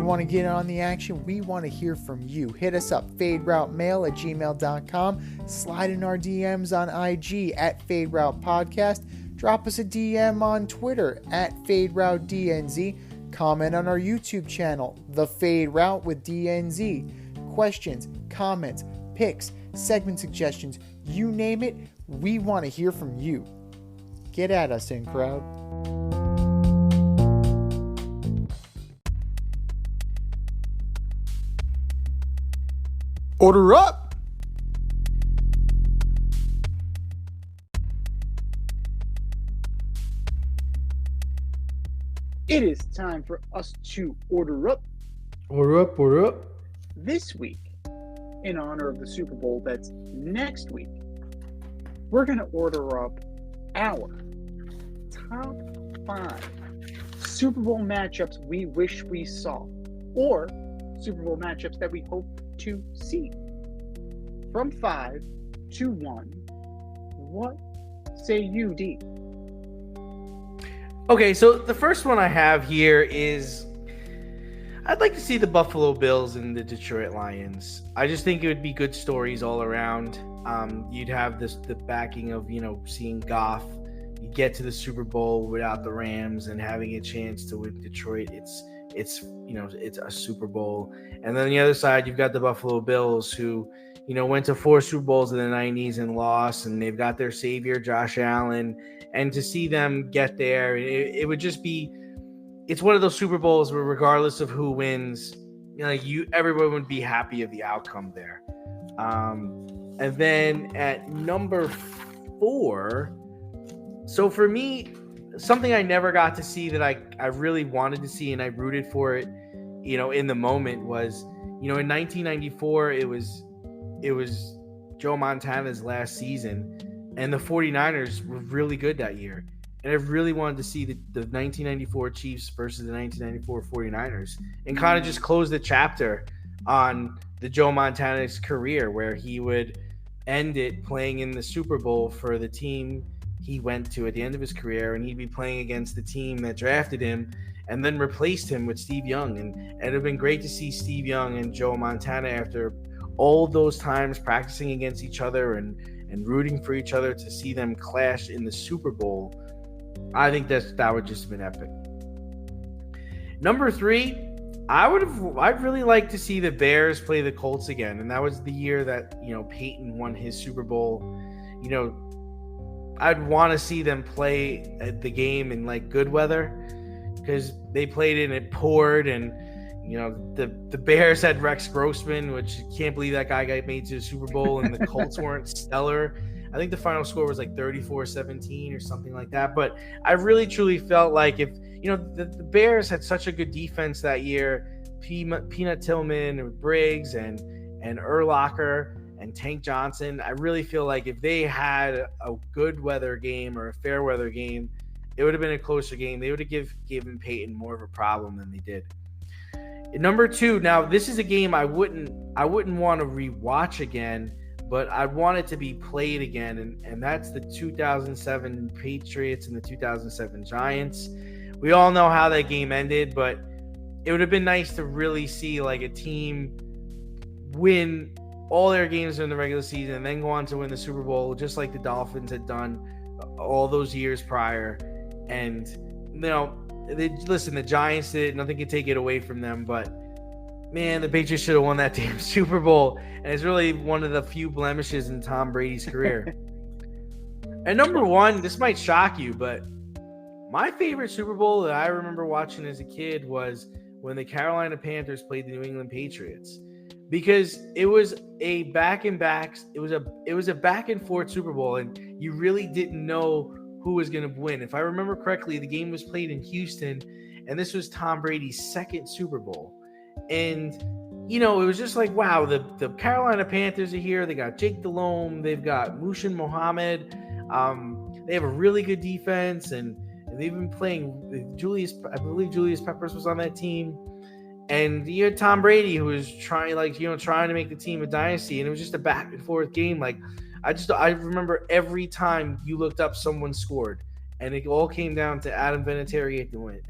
You want to get on the action? We want to hear from you. Hit us up, faderoutemail@gmail.com. Slide in our DMs on IG @FadeRoutePodcast. Drop us a DM on Twitter @FadeRouteDNZ. Comment on our YouTube channel, The Fade Route with DNZ. Questions, comments, picks, segment suggestions, you name it, we want to hear from you. Get at us, in crowd. Order up! It is time for us to order up. Order up, order up. This week, in honor of the Super Bowl that's next week, we're going to order up our top 5 Super Bowl matchups we wish we saw, or Super Bowl matchups that we hope to see. From 5 to 1, what say you, D? Okay, so the first one I have here is I'd like to see the Buffalo Bills and the Detroit Lions. I just think it would be good stories all around. You'd have the backing of, seeing Goff. You get to the Super Bowl without the Rams and having a chance to win Detroit. It's a Super Bowl. And then on the other side, you've got the Buffalo Bills who, went to 4 Super Bowls in the 90s and lost, and they've got their savior, Josh Allen. And to see them get there, it would just be, it's one of those Super Bowls where regardless of who wins, everyone would be happy of the outcome there. And then at number 4, so for me, something I never got to see that I really wanted to see and I rooted for it, in the moment was, in 1994, it was Joe Montana's last season. And the 49ers were really good that year. And I really wanted to see the 1994 Chiefs versus the 1994 49ers and kind of just close the chapter on the Joe Montana's career, where he would end it playing in the Super Bowl for the team he went to at the end of his career, and he'd be playing against the team that drafted him and then replaced him with Steve Young. And it would have been great to see Steve Young and Joe Montana after all those times practicing against each other and rooting for each other, to see them clash in the Super Bowl. I think that would just have been epic. Number 3, I'd really like to see the Bears play the Colts again. And that was the year that, Peyton won his Super Bowl. I'd want to see them play the game in good weather, because they played it and it poured, and the Bears had Rex Grossman, which can't believe that guy got made to the Super Bowl, and the Colts weren't stellar. I think the final score was 34-17 or something like that. But I really truly felt like if, the Bears had such a good defense that year, Peanut Tillman and Briggs and Urlacher and Tank Johnson, I really feel like if they had a good weather game or a fair weather game, it would have been a closer game. They would have given Peyton more of a problem than they did. Number 2, now this is a game I wouldn't want to rewatch again, but I want it to be played again, and that's the 2007 Patriots and the 2007 Giants. We all know how that game ended, but it would have been nice to really see a team win all their games in the regular season and then go on to win the Super Bowl, just like the Dolphins had done all those years prior. And listen, the Giants did, nothing can take it away from them, but man, the Patriots should have won that damn Super Bowl. And it's really one of the few blemishes in Tom Brady's career. And number 1, this might shock you, but my favorite Super Bowl that I remember watching as a kid was when the Carolina Panthers played the New England Patriots, because it was a back and forth Super Bowl, and you really didn't know who was going to win. If I remember correctly, the game was played in Houston, and this was Tom Brady's 2nd Super Bowl. And, it was just wow, the Carolina Panthers are here. They got Jake Delhomme. They've got Mushin Mohammed. They have a really good defense, and they've been playing I believe Julius Peppers was on that team. And you had Tom Brady, who was trying to make the team a dynasty, and it was just a back and forth game. I remember every time you looked up, someone scored, and it all came down to Adam Vinatieri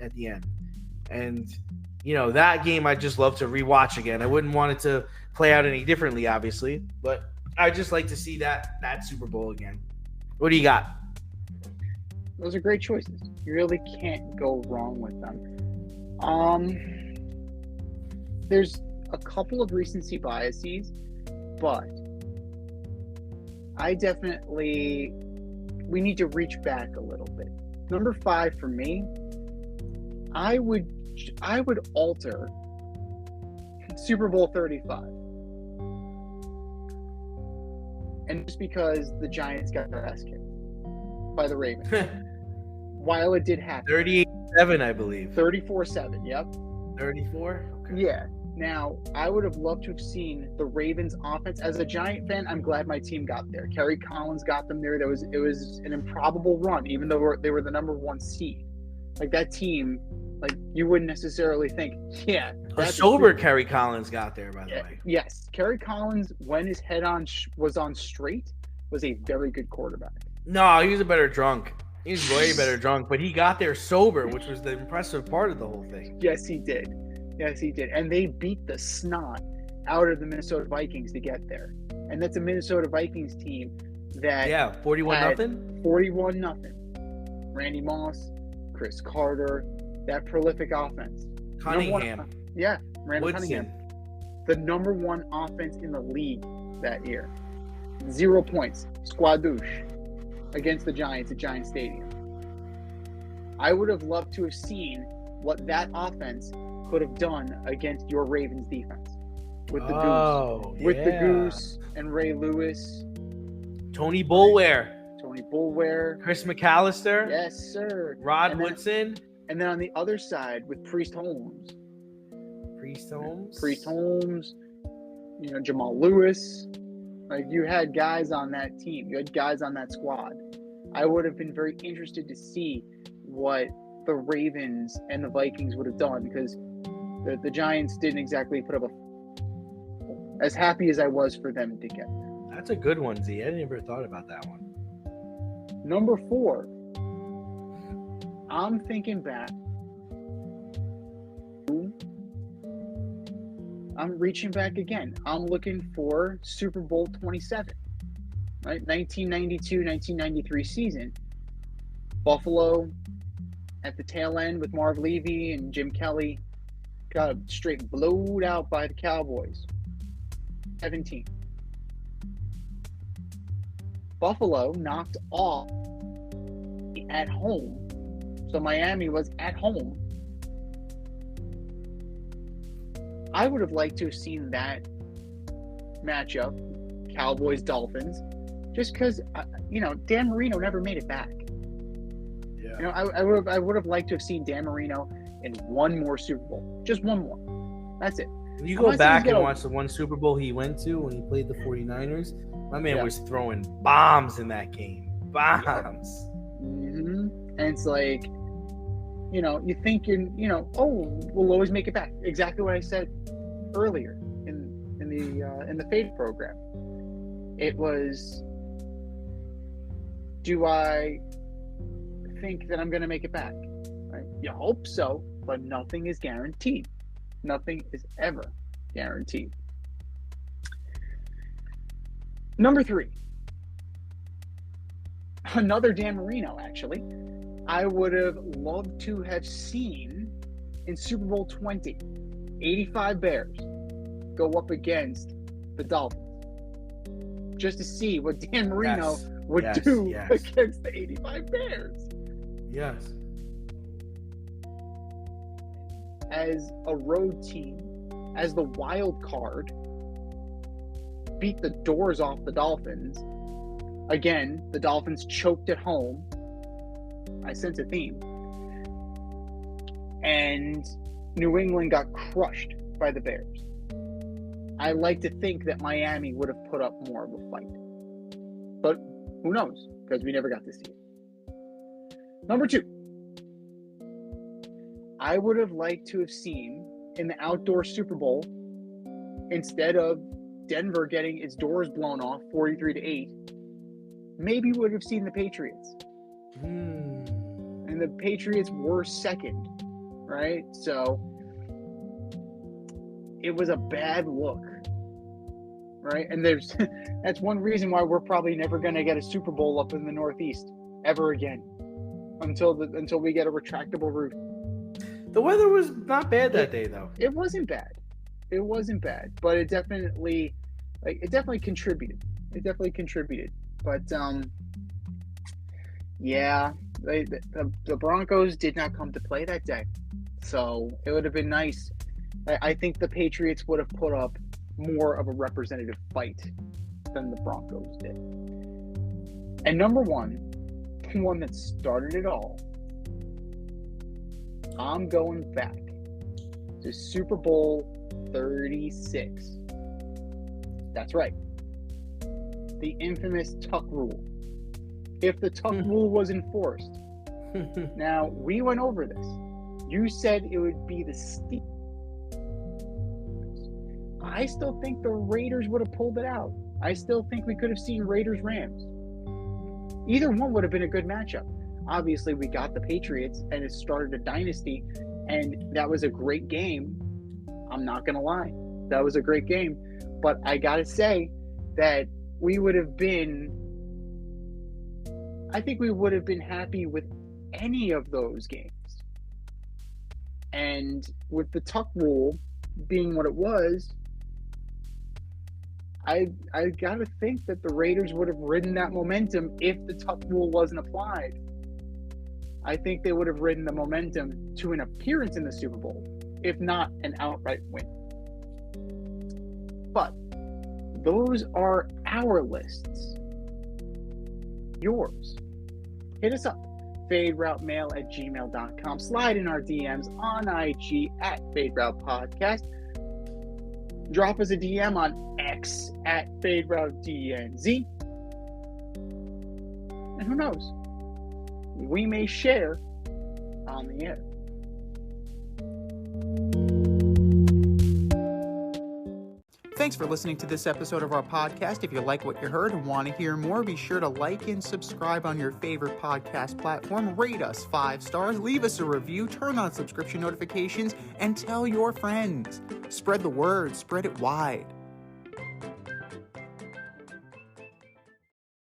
at the end. And that game I just love to rewatch again. I wouldn't want it to play out any differently, obviously, but I just like to see that Super Bowl again. What do you got? Those are great choices. You really can't go wrong with them. There's a couple of recency biases, but we need to reach back a little bit. Number 5 for me, I would alter Super Bowl 35. And just because the Giants got their ass kicked by the Ravens. While it did happen. 38-7, I believe. 34-7, yep. 34? Okay. Yeah. Now, I would have loved to have seen the Ravens offense. As a Giant fan, I'm glad my team got there. Kerry Collins got them there. It was an improbable run, even though they were the number 1 seed. Like, that team, like, you wouldn't necessarily think, yeah. A sober Kerry Collins got there, by the way. Yes. Kerry Collins, when his head was on straight, was a very good quarterback. No, he was a better drunk. He was way better drunk, but he got there sober, which was the impressive part of the whole thing. Yes, he did. And they beat the snot out of the Minnesota Vikings to get there. And that's a Minnesota Vikings team that 41-0. 41-0. Randy Moss, Chris Carter, that prolific offense. Cunningham. Randall Cunningham. The number 1 offense in the league that year. 0 points. Squadouche against the Giants at Giant Stadium. I would have loved to have seen what that offense could have done against your Ravens defense with the Goose and Ray Lewis, Tony Boulware, Chris McAllister, yes sir, Rod Woodson, and then on the other side with Priest Holmes, Jamal Lewis. Like, you had guys on that team, you had guys on that squad. I would have been very interested to see what the Ravens and the Vikings would have done, because the Giants didn't exactly put up as happy as I was for them to get there. That's a good one, Z. I never thought about that one. Number 4, I'm thinking back. I'm reaching back again. I'm looking for Super Bowl 27, right? 1992-1993 season. Buffalo at the tail end with Marv Levy and Jim Kelly got straight blowed out by the Cowboys. 17. Buffalo knocked off at home. So Miami was at home. I would have liked to have seen that matchup, Cowboys-Dolphins, just because, Dan Marino never made it back. Yeah. I would have liked to have seen Dan Marino in one more Super Bowl. Just one more. That's it. You go back and watch the one Super Bowl he went to when he played the 49ers, my man was throwing bombs in that game. Bombs. Mm-hmm. And it's like, you think we'll always make it back. Exactly what I said earlier in the Fade program. It was, do I think that I'm going to make it back? Right? You hope so, but nothing is guaranteed. Nothing is ever guaranteed. Number 3. Another Dan Marino, actually. I would have loved to have seen in Super Bowl 20, 85 Bears go up against the Dolphins. Just to see what Dan Marino would do against the 85 Bears. Yes. As a road team, as the wild card, beat the doors off the Dolphins. Again, the Dolphins choked at home. I sense a theme. And New England got crushed by the Bears. I like to think that Miami would have put up more of a fight. But who knows? Because we never got to see it. Number 2. I would have liked to have seen in the outdoor Super Bowl, instead of Denver getting its doors blown off 43-8, maybe would have seen the Patriots. And the Patriots were second, right? So it was a bad look, right? And there's that's one reason why we're probably never going to get a Super Bowl up in the Northeast ever again until we get a retractable roof. The weather was not bad that day, though. It wasn't bad. It wasn't bad, but it definitely contributed. But yeah, the Broncos did not come to play that day, so it would have been nice. I think the Patriots would have put up more of a representative fight than the Broncos did. And number one, the one that started it all, I'm going back to Super Bowl 36. That's right. The infamous Tuck rule. If the Tuck rule was enforced. Now, we went over this. You said it would be the Steelers. I still think the Raiders would have pulled it out. I still think we could have seen Raiders-Rams. Either one would have been a good matchup. Obviously, we got the Patriots, and it started a dynasty, and that was a great game. I'm not going to lie. That was a great game. But I got to say that I think we would have been happy with any of those games. And with the Tuck rule being what it was, I got to think that the Raiders would have ridden that momentum if the Tuck rule wasn't applied. I think they would have ridden the momentum to an appearance in the Super Bowl, if not an outright win. But those are our lists. Yours. Hit us up. FadeRouteMail@gmail.com. Slide in our DMs on IG at FadeRoutePodcast. Drop us a DM on X at FadeRouteDNZ. And who knows? We may share on the air. Thanks for listening to this episode of our podcast. If you like what you heard and want to hear more, be sure to like and subscribe on your favorite podcast platform. Rate us 5 stars, leave us a review, turn on subscription notifications, and tell your friends. Spread the word, spread it wide.